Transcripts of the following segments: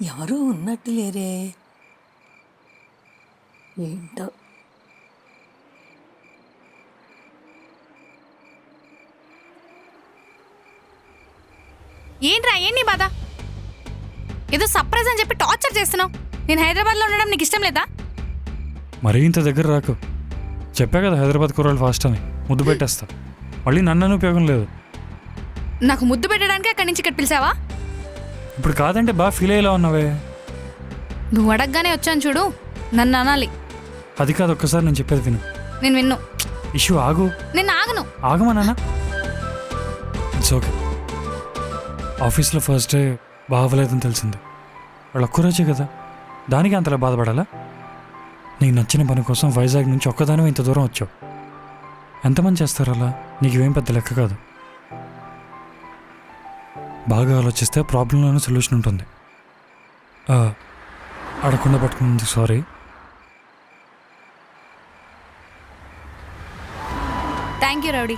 ఎవరూ ఉన్నట్టు లేరే. ఏంటో. ఏంట్రా ఏంటి బాధ? ఏదో సర్ప్రైజ్ అని చెప్పి టార్చర్ చేస్తున్నావు. నేను హైదరాబాద్లో ఉండడం నీకు ఇష్టం లేదా? మరీ ఇంత దగ్గర రాకు. చెప్పా కదా హైదరాబాద్ కూరలు ఫాస్ట్ అని. ముద్దు పెట్టేస్తా. మళ్ళీ నన్ను ఉపయోగం లేదు. నాకు ముద్దు పెట్టడానికి అక్కడి నుంచి ఇక్కడ పిలిచావా? ఇప్పుడు కాదంటే బాగా ఫీల్ అయ్యేలా ఉన్నావే. నువ్వు అడగగానే వచ్చాను చూడు, నన్ను అనాలి. అది కాదు, ఒక్కసారి నేను చెప్పేది విను. నేను విన్ను. ఇష్యూ ఆగు. నేను ఆగను. ఆగమన్నా. It's okay. ఆఫీస్లో ఫస్ట్ డే బాగోలేదని తెలిసింది. వాళ్ళు ఒక్క రోజే కదా, దానికి అంతలా బాధపడాలా? నీకు నచ్చిన పని కోసం వైజాగ్ నుంచి ఒక్కదానివే ఇంత దూరం వచ్చావు. ఎంతమంది చేస్తారు అలా? నీకేం పెద్ద లెక్క కాదు. బాగా ఆలోచిస్తే ప్రాబ్లంలోనే సొల్యూషన్ ఉంటుంది. అడగకుండా పట్టుకున్నందుకు సారీ. Thank you rowdy.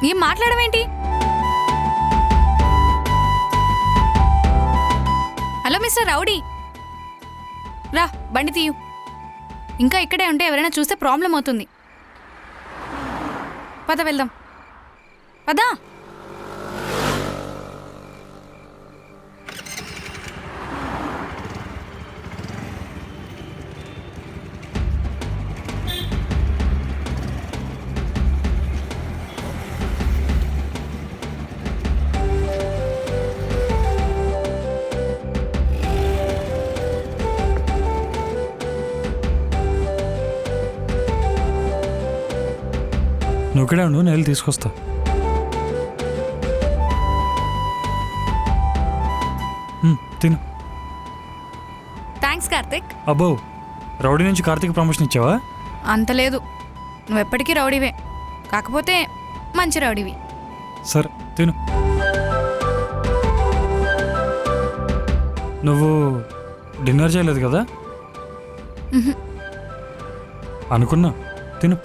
ఏం మాట్లాడమేంటి? హలో మిస్టర్ రౌడీ, రా బండి తీయు. ఇంకా ఇక్కడే ఉంటే ఎవరైనా చూస్తే ప్రాబ్లం అవుతుంది. పద వెళ్దాం, పదా. నువ్వు ఇక్కడే ఉండు, నేను తీసుకొస్తా. తిను. థ్యాంక్స్ కార్తిక్. అబ్బో, రౌడీ నుంచి కార్తీక్ ప్రమోషన్ ఇచ్చావా? అంత లేదు, నువ్వెప్పటికీ రౌడీవే, కాకపోతే మంచి రౌడీవి. సరే తిను. నువ్వు డిన్నర్ చేయలేదు కదా? అనుకున్నా. తిను.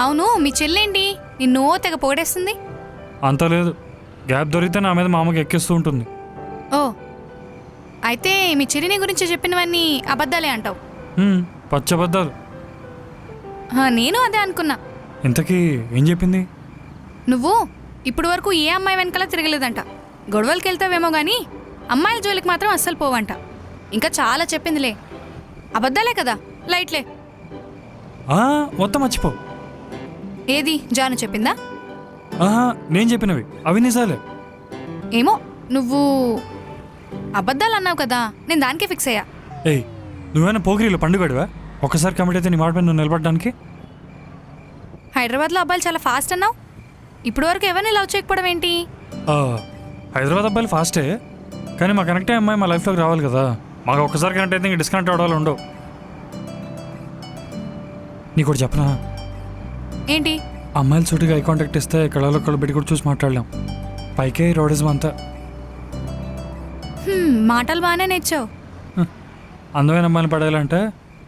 అవును, మీ చెల్లేంటి నిన్ను తెగ పొగడేస్తుంది? అంత లేదు, గ్యాప్ దొరికితే నా మీద మా అమ్మకి ఎక్కిస్తూ ఉంటుంది. ఓ, అయితే మీ చెల్లిని గురించి చెప్పినవన్నీ అబద్ధాలే అంటావు? పచ్చబద్దాలు. నేను అదే అనుకున్నా. ఇంతకీ ఏం చెప్పింది? నువ్వు ఇప్పుడు వరకు ఏ అమ్మాయి వెనకాల తిరగలేదంట. గొడవలకి వెళ్తావేమో కానీ అమ్మాయిల జోలికి మాత్రం అస్సలు పోవంట. ఇంకా చాలా చెప్పిందిలే. అబద్ధాలే కదా, లైట్లే. మొత్తం మర్చిపో. ఏది జాను చెప్పిందా? నేను చెప్పినవి అవి నిజాలే. ఏమో, నువ్వు అబద్ధాలు అన్నావు కదా, నేను దానికే ఫిక్స్ అయ్యా. ఏయ్, నువ్వేనా పోగిరిలో పండుగడివా? ఒక్కసారి కమిట్ అయితే నీ మాట మీద నువ్వు నిలబడడానికి? హైదరాబాద్లో అబ్బాయిలు చాలా ఫాస్ట్ అన్నావు. ఇప్పుడు వరకు ఎవరిని లవ్ చేయకపోవడం ఏంటి? హైదరాబాద్ అబ్బాయిలు ఫాస్టే, కానీ మా కనెక్ట్ అయ్యే అమ్మాయి మా లైఫ్లోకి రావాలి కదా. మాకు ఒక్కసారి కనెక్ట్ అయితే ఇంక డిస్కనెక్ట్ అవడాలు ఉండవు. నీకు కూడా చెప్పనా? ఏంటి? అమ్మాయిలు సూటిగా ఐ కాంటాక్ట్ ఇస్తే కళ్ళలో కళ్ళు పెట్టి కూడా చూసి మాట్లాడలేం. పైకే రోడిజం అంతా. మాటలు బాగానే నేర్చావు. అందమైన అమ్మాయిని పడేయాలంటే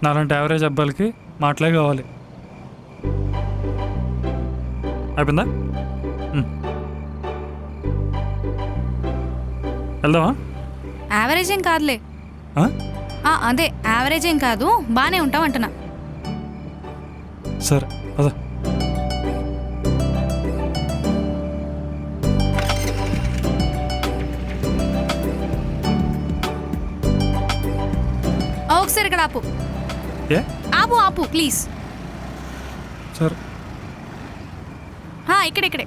నాలాంటి యావరేజ్ అబ్బాయిలకి మాటలే కావాలి. అయిపోయిందా? వెళ్దామా? యావరేజ్ ఏం కాదులే. అదే యావరేజ్ ఏం కాదు, బాగానే ఉంటావు అంటున్నా. సరే అదా. ఒకసారి ఇక్కడ ఆపు. ఆపు ఆపు ప్లీజ్. సరే. ఇక్కడే.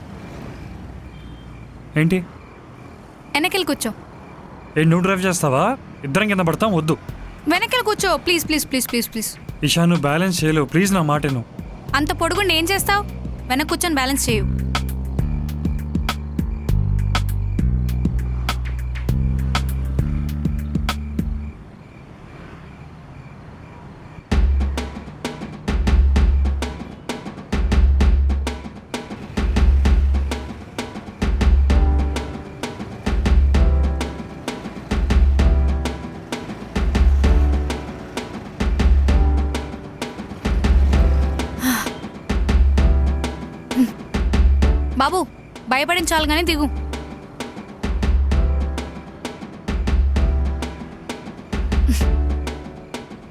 ఏంటి? వెనకెళ్ళి కూర్చో. నువ్వు డ్రైవ్ చేస్తావా? ఇద్దరం కింద పడతాం. వద్దు, వెనకెళ్ళి కూర్చో please please please please please. Isha, నువ్వు బ్యాలెన్స్ చేయలేవు. ప్లీజ్ నా మాట నువ్వు. అంత పొడుగుండి ఏం చేస్తావు? వెనక్కి కూర్చొని బ్యాలెన్స్ చేయు. బాబు భయపడించాలి కానీ దిగు.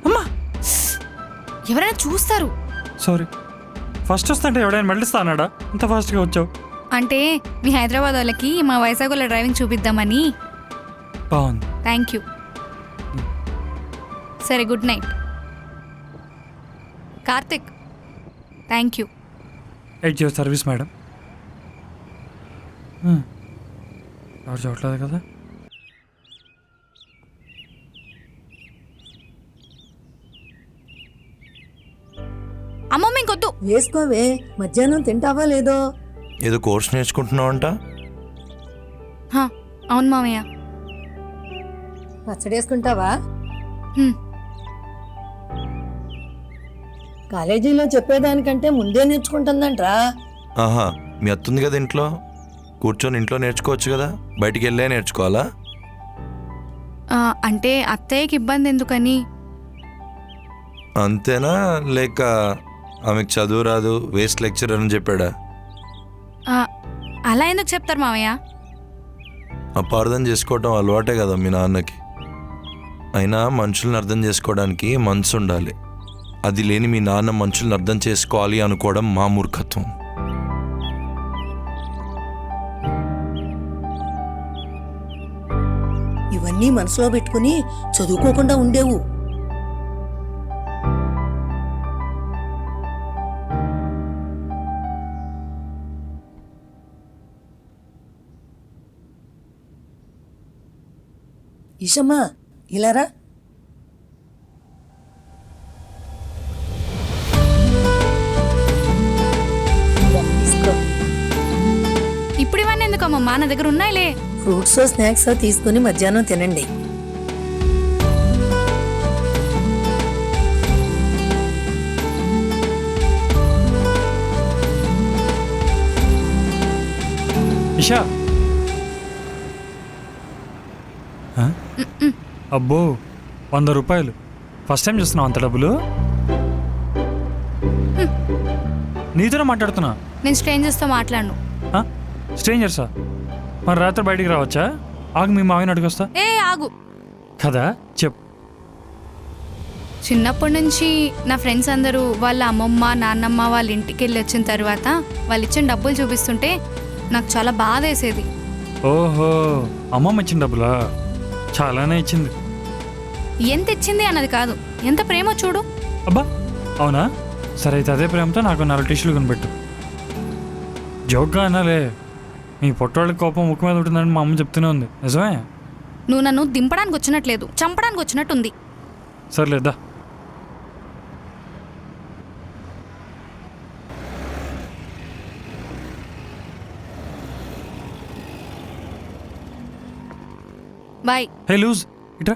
అమ్మా ఎవరైనా చూస్తారు. సారీ, ఫస్ట్ వస్తుంటే ఎవడైనా మెల్లిస్తా అన్నాడా? ఇంత ఫాస్ట్గా వచ్చావు. అంటే మీ హైదరాబాద్ వాళ్ళకి మా వైజాగ్ వాళ్ళ డ్రైవింగ్ చూపిద్దామని. బాగుంది. Thank you. సరే, good night. Karthik, thank you. At your service madam. ఎవరు చూడలేదు కదా? అమ్మమ్మ ఇంకొద్దు. వేసుకోవే, మధ్యాహ్నం తింటావా లేదో? ఏదో కోర్స్ నేర్చుకుంటున్నావంట. హా, అవును మామయ్య. పచ్చడి వేసుకుంటావా? హ్మ్. కాలేజీలో చెప్పేదానికంటే ముందే నేర్చుకుంటుందంట్రా. ఆహా, మీ అత్తుంది కదా ఇంట్లో, కూర్చొని ఇంట్లో నేర్చుకోవచ్చు కదా, బయటికి వెళ్ళే నేర్చుకోవాలా? అంటే అత్తయ్యకి ఇబ్బంది ఎందుకని. అంతేనా, లేక ఆమెకు చదువు రాదు, వేస్ట్ లెక్చర్ అని చెప్పాడా? ఆ, అలా ఎందుకు చెప్తారు మామయ్య? అపార్థం చేసుకోవటం అలవాటే కదా మీ నాన్నకి. అయినా మనుషుల్ని అర్థం చేసుకోవడానికి మనసు ఉండాలి. అది లేని మీ నాన్న మనుషుల్ని అర్థం చేసుకోవాలి అనుకోవడం మా మూర్ఖత్వం. ఇవన్నీ మనసులో పెట్టుకుని చదువుకోకుండా ఉండేవు. ఈశమ్మా, ఇలారా. తీసుకో. ఇప్పుడు ఇవన్నీ ఎందుకమ్మా, నా దగ్గర ఉన్నాయిలే. ఫ్రూట్స్ స్నాక్స్ తీసుకుని మధ్యాహ్నం తినండి. ఇషా. అబ్బో, 100 రూపాయలు. ఫస్ట్ టైం చూస్తున్నావు అంత డబ్బులు? నీతోనే మాట్లాడుతున్నా. నేను స్ట్రేంజర్స్తో మాట్లాడను. స్ట్రేంజర్సా? మరి రాత్రి బయటికి రావచ్చా? ఆగు, మీ మావిని అడిగొస్తా. ఏ ఆగు. కదా, చెప్పు. చిన్నప్పటి నుంచి నా ఫ్రెండ్స్ అందరూ వాళ్ళ అమ్మమ్మ నాన్నమ్మ వాళ్ళ ఇంటికి వెళ్ళి వచ్చిన తర్వాత వాళ్ళు ఇచ్చిన డబ్బులు చూపిస్తుంటే నాకు చాలా బాధ వేసేది. ఓహో, అమ్మమ్మ ఇచ్చిన డబ్బులా? చాలానే ఇచ్చింది. ఎంత ఇచ్చింది అన్నది కాదు, ఎంత ప్రేమో చూడు. అబ్బా, అవునా? సరే అయితే అదే ప్రేమతో నాకు 4 టిష్యూలు కొనిపెట్టు. జోక్గా అనాలే, మీ పొట్టోళ్ళకి కోపం ముక్కు మీద ఉంటుందని మా అమ్మ చెప్తూనే ఉంది. నిజమే? నువ్వు నన్ను దింపడానికి వచ్చినట్లేదు, చంపడానికి వచ్చినట్టుంది. సర్లేదా. బాయ్. హే లూజ్, ఇట్రా.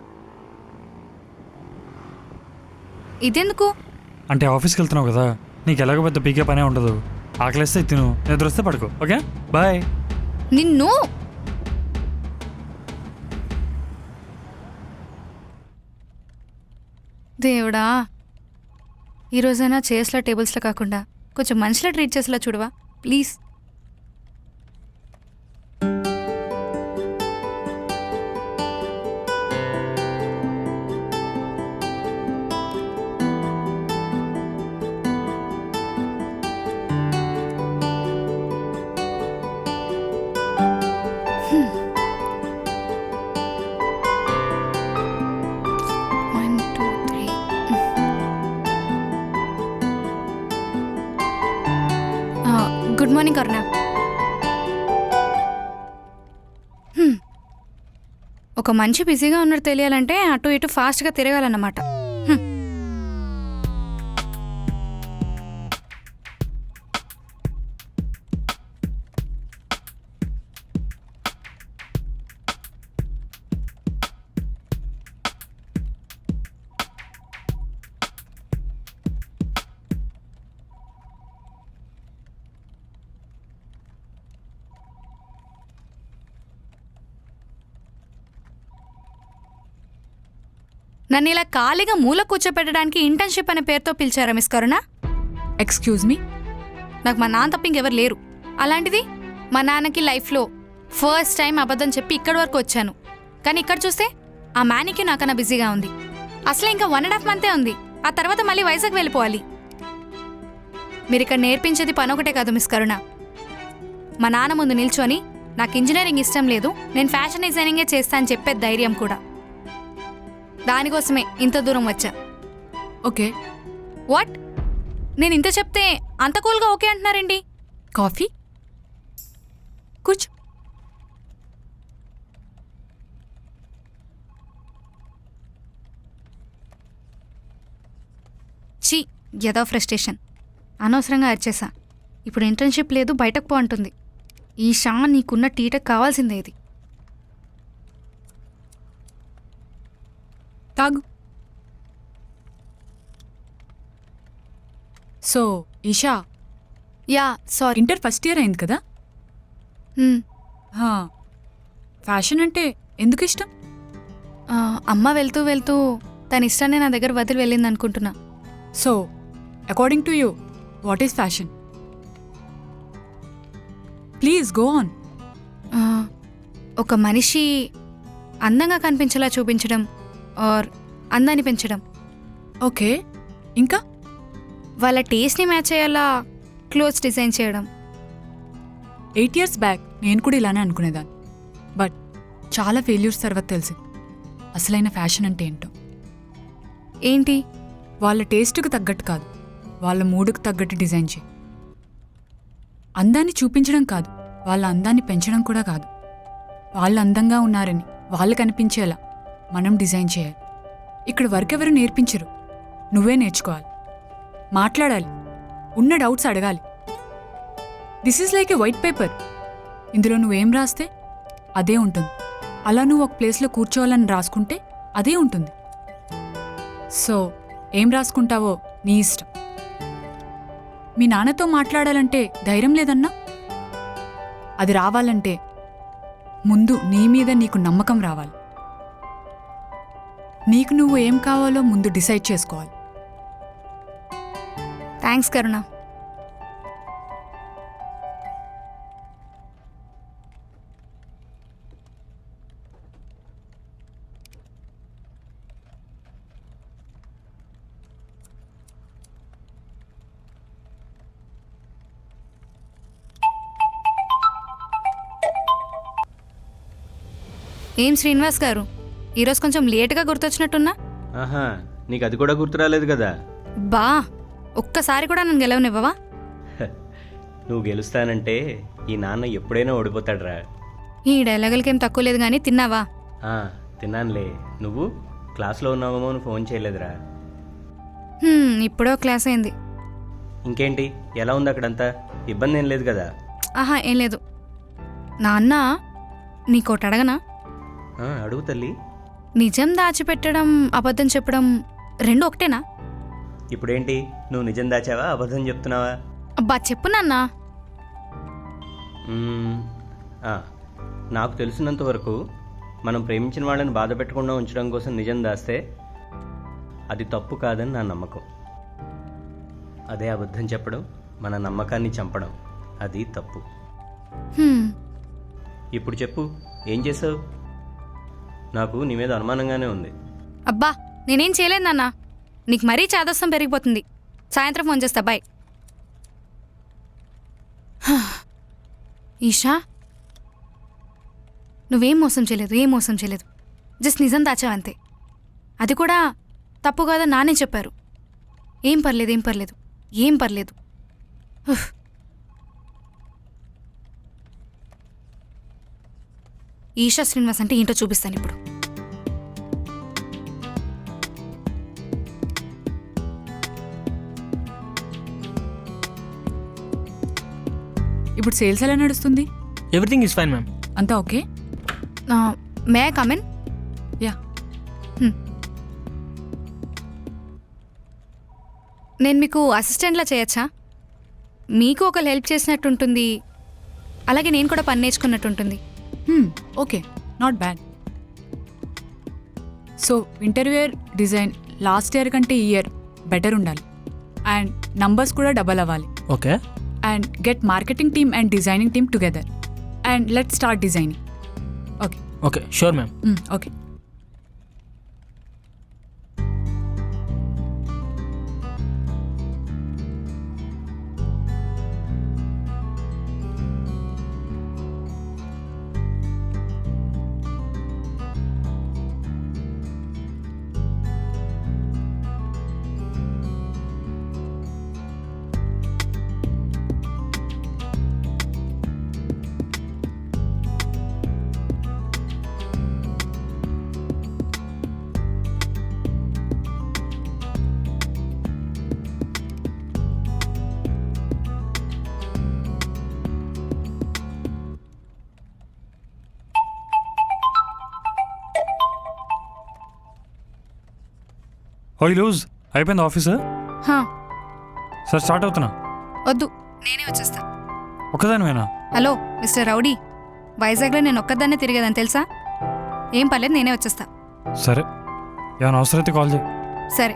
ఇదెందుకు? అంటే ఆఫీస్కి వెళ్తున్నావు కదా, నీకు ఎలాగో పెద్ద పీకే పనే ఉండదు. ఆకలిస్తే తిను, నిద్ర వస్తే పడుకో. Okay, bye. నిన్ను దేవుడా, ఈరోజైనా చైర్స్లో టేబుల్స్లో కాకుండా కొంచెం మనిషిలో ట్రీట్ చేసేలా చూడవా ప్లీజ్. గుడ్ మార్నింగ్ కరుణ. ఒక మనిషి బిజీగా ఉన్నట్టు తెలియాలంటే అటు ఇటు ఫాస్ట్గా తిరగాలన్నమాట. నన్ను ఇలా ఖాళీగా మూల కూర్చోపెట్టడానికి ఇంటర్న్షిప్ అనే పేరుతో పిలిచారా మిస్ కరుణ? Excuse me? నాకు మా నాన్న తప్ప ఇంకెవరు లేరు. అలాంటిది మా నాన్నకి లైఫ్లో ఫస్ట్ టైం అబద్ధం చెప్పి ఇక్కడి వరకు వచ్చాను. కానీ ఇక్కడ చూస్తే ఆ మ్యానికి నాకన్నా బిజీగా ఉంది. అసలే ఇంకా 1.5 మంతే ఉంది. ఆ తర్వాత మళ్ళీ వైజాగ్ వెళ్ళిపోవాలి. మీరు ఇక్కడ నేర్పించేది పని ఒకటే కాదు మిస్ కరుణ. మా నాన్న ముందు నిల్చొని నాకు ఇంజనీరింగ్ ఇష్టం లేదు, నేను ఫ్యాషన్ డిజైనింగే చేస్తా అని చెప్పే ధైర్యం కూడా. దానికోసమే ఇంత దూరం వచ్చా. Okay, what? నేను ఇంత చెప్తే అంత కూల్గా ఓకే అంటున్నారండి? కాఫీ కూర్చో. చీ, ఏదో ఫ్రస్ట్రేషన్. అనవసరంగా అరిచేసా. ఇప్పుడు ఇంటర్న్షిప్ లేదు, బయటకు పో అంటుంది. ఈషా, నీకున్న టీటకు కావాల్సిందే ఇది. తాగు. So Isha, yeah sorry. Inter first year అయింది కదా? హా, ఫ్యాషన్ అంటే ఎందుకు ఇష్టం? అమ్మ వెళ్తూ వెళ్తూ తన ఇష్టాన్ని నా దగ్గర వదిలి వెళ్ళింది అనుకుంటున్నా. So according to you what is fashion? Please go on. ఒక మనిషి అందంగా కనిపించేలా చూపించడం ఆర్ అందాన్ని పెంచడం. ఓకే, ఇంకా? వాళ్ళ టేస్ట్ని మ్యాచ్ అయ్యేలా క్లోత్స్ డిజైన్ చేయడం. 8 years బ్యాక్ నేను కూడా ఇలానే అనుకునేదాన్ని. బట్ చాలా ఫెయిల్యూర్స్ తర్వాత తెలిసి అసలైన ఫ్యాషన్ అంటే ఏంటో. ఏంటి? వాళ్ళ టేస్ట్కి తగ్గట్టు కాదు, వాళ్ళ మూడుకు తగ్గట్టు డిజైన్ చేయి. అందాన్ని చూపించడం కాదు, వాళ్ళ అందాన్ని పెంచడం కూడా కాదు. వాళ్ళు అందంగా ఉన్నారని వాళ్ళు కనిపించేలా మనం డిజైన్ చేయాలి. ఇక్కడ వర్క్ ఎవరు నేర్పించరు, నువ్వే నేర్చుకోవాలి. మాట్లాడాలి, ఉన్న డౌట్స్ అడగాలి. This is like A white paper. ఇందులో నువ్వేం రాస్తే అదే ఉంటుంది. అలా నువ్వు ఒక ప్లేస్లో కూర్చోవాలని రాసుకుంటే అదే ఉంటుంది. సో ఏం రాసుకుంటావో నీ ఇష్టం. మీ నాన్నతో మాట్లాడాలంటే ధైర్యం లేదన్నా? అది రావాలంటే ముందు నీ మీద నీకు నమ్మకం రావాలి. నీకు నువ్వు ఏం కావాలో ముందు డిసైడ్ చేసుకోవాలి. థ్యాంక్స్ కరుణ. ఏం శ్రీనివాస్ గారు, ఈరోజు కొంచెం లేటుగా గుర్తొచ్చినట్టున్నా? ఆహా, నీకు అది కూడా గుర్తు రాలేదు కదా? బా, ఒక్కసారి కూడా నన్ను గెలవనివ్వవా? నువ్వు గెలుస్తానంటే ఈ నాన్న ఎప్పుడైనా ఓడిపోతాడురా. ఈ డైలాగులకేం తక్కువ లేదు కానీ తిన్నావా? తిన్నానులే. నువ్వు క్లాస్లో ఉన్నావేమో అని ఫోన్ చేయలేదురా. ఇప్పుడో క్లాస్ అయింది. ఇంకేంటి, ఎలా ఉంది అక్కడంతా? ఇబ్బంది ఏం లేదు కదా? ఆహా, ఏం లేదు. నాన్న, నీకోటి అడగనా? అడుగు తల్లి. నిజం దాచిపెట్టడం, అబద్ధం చెప్పడం రెండు ఒకటేనా? ఇప్పుడేంటి, నువ్వు నిజం దాచావా, అబద్ధం చెప్తున్నావా? అబ్బా చెప్పు నాన్న. నాకు తెలిసినంత వరకు మనం ప్రేమించిన వాళ్ళని బాధ పెట్టకుండా ఉంచడం కోసం నిజం దాస్తే అది తప్పు కాదని నా నమ్మకం. అదే అబద్ధం చెప్పడం, మన నమ్మకాన్ని చంపడం, అది తప్పు. ఇప్పుడు చెప్పు, ఏం చేసావు? నాకు నీ మీద అనుమానంగానే ఉంది. అబ్బా నేనేం చేయలేదు నాన్న, నీకు మరీ చాదస్తం పెరిగిపోతుంది. సాయంత్రం ఫోన్ చేస్తా, బాయ్. ఈషా, నువ్వేం మోసం చేయలేదు, ఏం మోసం చేయలేదు. జస్ట్ నిజం దాచావంతే. అది కూడా తప్పు కాదా నానే చెప్పారు. ఏం పర్లేదు, ఏం పర్లేదు, ఏం పర్లేదు. ఈషా శ్రీనివాస్ అంటే ఏంటో చూపిస్తాను ఇప్పుడు. ఇప్పుడు సేల్స్ ఎలా నడుస్తుంది? Everything is fine ma'am. అంతా okay? May I come in? Yeah. నేను మీకు అసిస్టెంట్లా చేయొచ్చా? మీకు ఒకరు హెల్ప్ చేసినట్టుంటుంది, అలాగే నేను కూడా పని నేర్చుకున్నట్టుంటుంది. Okay, not bad. So interviewer design last year కంటే ఈ ఇయర్ బెటర్ ఉండాలి. అండ్ నంబర్స్ కూడా డబల్ అవ్వాలి. Okay. And get marketing team and designing team together. And let start designing. Okay. Okay sure ma'am. Okay. ఓయ్ loose అయిపోయింది office? హా, sir start అవుతున్నా. వద్దు, నేనే వచ్చేస్తా. ఒక్కదానివేనా? హలో మిస్టర్ రౌడీ, వైజాగ్లో నేను ఒక్కదాన్నే తిరిగేదని తెలుసా? ఏం పర్లేదు, నేనే వచ్చేస్తా. సరే, ఏమైనా అవసరం అయితే కాల్ చేయి. సరే.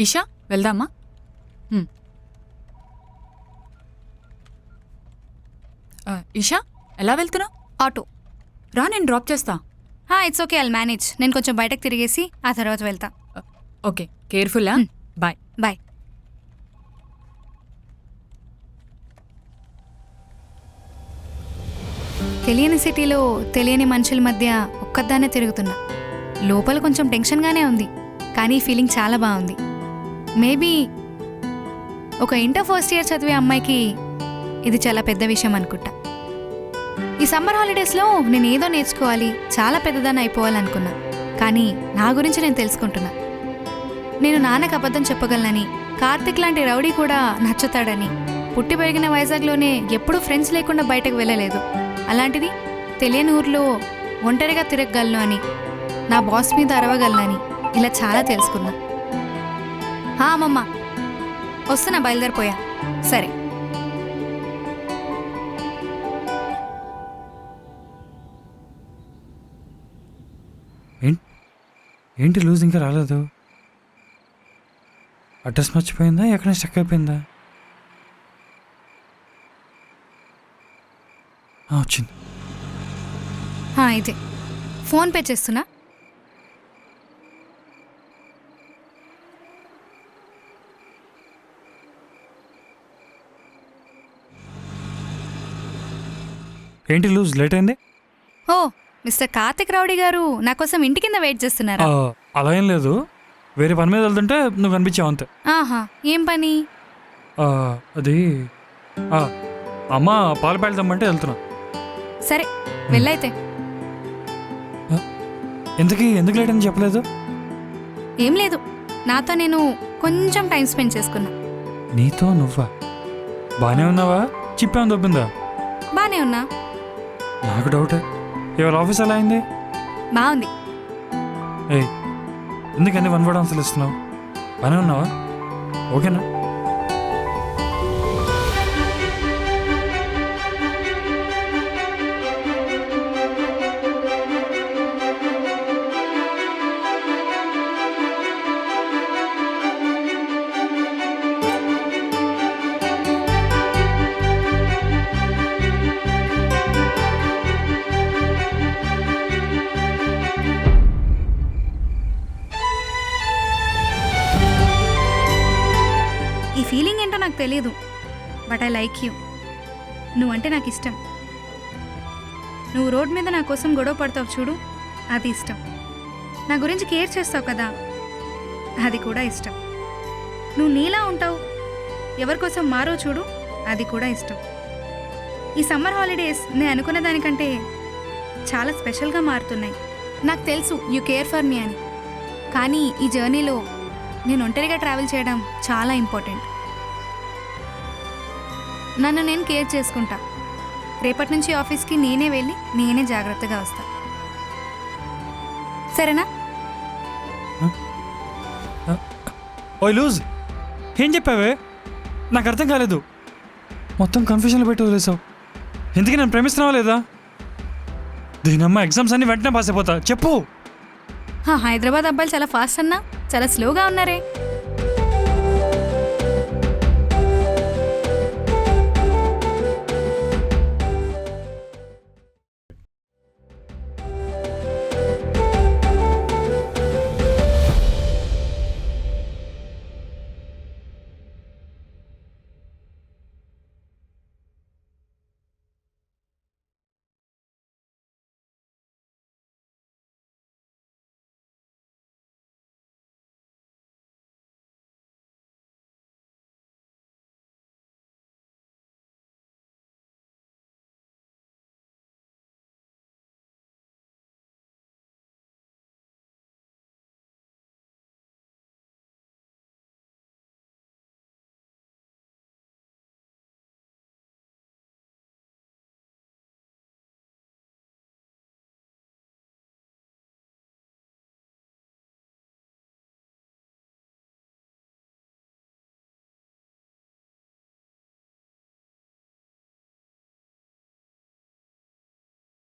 ఈషా వెళ్దామా? ఈషా ఎలా వెళ్తున్నావు? ఆటో. రా, నేను డ్రాప్ చేస్తా. It's okay, I'll manage. నేను కొంచెం బయటకు తిరిగేసి ఆ తర్వాత వెళ్తా. ఓకే, కేర్ఫుల్లా. బాయ్. బాయ్. తెలియని సిటీలో తెలియని మనుషుల మధ్య ఒక్కదాన్నే తిరుగుతున్నా. లోపల కొంచెం టెన్షన్గానే ఉంది, కానీ ఈ ఫీలింగ్ చాలా బాగుంది. మేబీ ఒక ఇంటర్ ఫస్ట్ ఇయర్ చదివే అమ్మాయికి ఇది చాలా పెద్ద విషయం అనుకుంటా. ఈ సమ్మర్ హాలిడేస్లో నేను ఏదో నేర్చుకోవాలి, చాలా పెద్దదాన్ని అయిపోవాలనుకున్నా. కానీ నా గురించి నేను తెలుసుకుంటున్నా. నేను నాన్నకు అబద్ధం చెప్పగలనని, కార్తిక్ లాంటి రౌడీ కూడా నచ్చుతాడని, పుట్టి పెరిగిన వైజాగ్లోనే ఎప్పుడూ ఫ్రెండ్స్ లేకుండా బయటకు వెళ్ళలేదు. అలాంటిది తెలియని ఊర్లో ఒంటరిగా తిరగగలను అని, నా బాస్ మీద అరవగలనని ఇలా చాలా తెలుసుకున్నా. అమ్మమ్మ వస్తున్నా, బయలుదేరిపోయా. సరే. ఏంటి లూజ్ ఇంకా రాలేదు? అడ్రస్ మర్చిపోయిందా? ఎక్కడ స్టక్ అయిపోయిందా? వచ్చింది. ఇదే ఫోన్పే చేస్తున్నా. ఏంటి లూజ్ లేట్ అయింది? ఓ మిస్టర్ కార్తిక్ రౌడీ గారు నా కోసం ఇంటి కింద వెయిట్ చేస్తున్నారా? అలా ఏం లేదు, వేరే పని మీద వెళ్తుంటే నువ్వు కనిపించావు అంతే. ఏం పని? అది అమ్మ పాలు పెడదామంటే వెళ్తున్నా. సరే వెళ్ళైతే. ఎందుకు లేట్ అని చెప్పలేదు? ఏం లేదు, నాతో నేను కొంచెం టైం స్పెండ్ చేసుకున్నా. నీతో నువ్వా? బానే ఉన్నావా? చిప్పేమో దొబ్బిందా? బానే ఉన్నా. నాకు డౌటే, ఇవాళ ఆఫీస్ ఎలా అయింది? బాగుంది. ఎందుకని వన్ వర్డ్ ఆన్సర్లు ఇస్తున్నావు? బానే ఉన్నావా? ఓకేనా? ఈ ఫీలింగ్ ఏంటో నాకు తెలియదు, బట్ ఐ లైక్ యూ. నువ్వంటే నాకు ఇష్టం. నువ్వు రోడ్ మీద నా కోసం గొడవ పడతావు చూడు, అది ఇష్టం. నా గురించి కేర్ చేస్తావు కదా, అది కూడా ఇష్టం. నువ్వు నీలా ఉంటావు, ఎవరి కోసం మారో చూడు, అది కూడా ఇష్టం. ఈ సమ్మర్ హాలిడేస్ నేను అనుకున్న దానికంటే చాలా స్పెషల్గా మారుతున్నాయి. నాకు తెలుసు యూ కేర్ ఫర్ మీ అని, కానీ ఈ జర్నీలో నేను ఒంటరిగా ట్రావెల్ చేయడం చాలా ఇంపార్టెంట్. నన్ను నేను కేర్ చేసుకుంటా. రేపటి నుంచి ఆఫీస్కి నేనే వెళ్ళి నేనే జాగ్రత్తగా వస్తా. సరేనా? ఓయ్ లూజ్, ఏం చెప్పావే? నాకు అర్థం కాలేదు. మొత్తం కన్ఫ్యూజన్లో పెట్టి వదిలేసావు. ఎందుకు నేను ప్రేమిస్తున్నావా లేదా? దీనమ్మ ఎగ్జామ్స్ అన్ని వెంటనే పాస్ అయిపోతా. చెప్పు. హైదరాబాద్ అబ్బాయిలు చాలా ఫాస్ట్ అన్నా, చాలా స్లోగా ఉన్నారే.